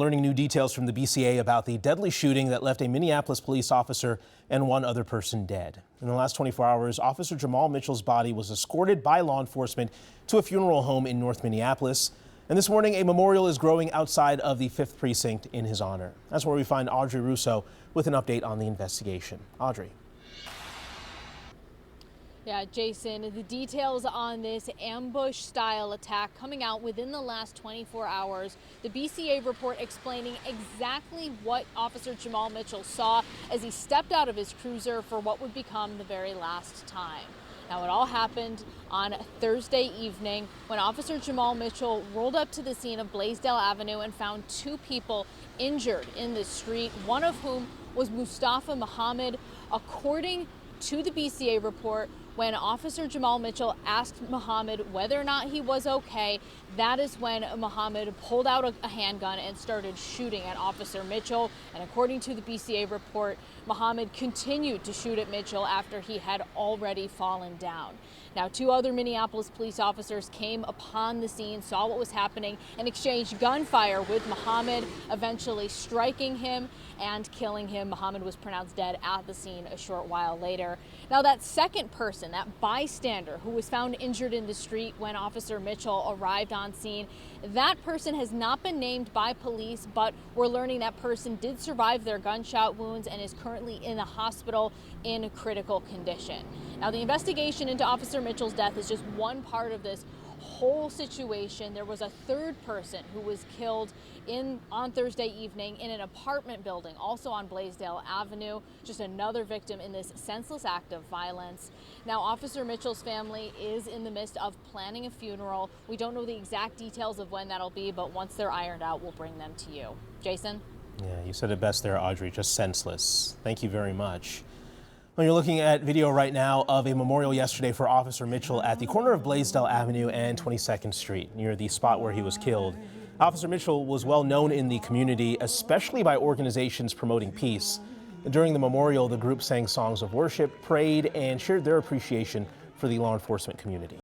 Learning new details from the BCA about the deadly shooting that left a Minneapolis police officer and one other person dead. In the last 24 hours, Officer Jamal Mitchell's body was escorted by law enforcement to a funeral home in North Minneapolis. And this morning, a memorial is growing outside of the 5th Precinct in his honor. That's where we find Audrey Russo with an update on the investigation. Audrey. Yeah, Jason, the details on this ambush-style attack coming out within the last 24 hours. The BCA report explaining exactly what Officer Jamal Mitchell saw as he stepped out of his cruiser for what would become the very last time. Now, it all happened on Thursday evening when Officer Jamal Mitchell rolled up to the scene of Blaisdell Avenue and found two people injured in the street, one of whom was Mustafa Muhammad. According to the BCA report, when Officer Jamal Mitchell asked Muhammad whether or not he was okay, that is when Muhammad pulled out a handgun and started shooting at Officer Mitchell. And according to the BCA report, Muhammad continued to shoot at Mitchell after he had already fallen down. Now, two other Minneapolis police officers came upon the scene, saw what was happening, and exchanged gunfire with Muhammad, eventually striking him and killing him. Muhammad was pronounced dead at the scene a short while later. Now, that second person, that bystander who was found injured in the street when Officer Mitchell arrived on scene, that person has not been named by police, but we're learning that person did survive their gunshot wounds and is currently in the hospital in critical condition. Now, the investigation into Officer Mitchell's death is just one part of this whole situation. There was a third person who was killed on Thursday evening in an apartment building, also on Blaisdell Avenue, just another victim in this senseless act of violence. Now, Officer Mitchell's family is in the midst of planning a funeral. We don't know the exact details of when that'll be, but once they're ironed out, we'll bring them to you. Jason? Yeah, you said it best there, Audrey, just senseless. Thank you very much. Well, you're looking at video right now of a memorial yesterday for Officer Mitchell at the corner of Blaisdell Avenue and 22nd Street, near the spot where he was killed. Officer Mitchell was well known in the community, especially by organizations promoting peace. During the memorial, the group sang songs of worship, prayed, and shared their appreciation for the law enforcement community.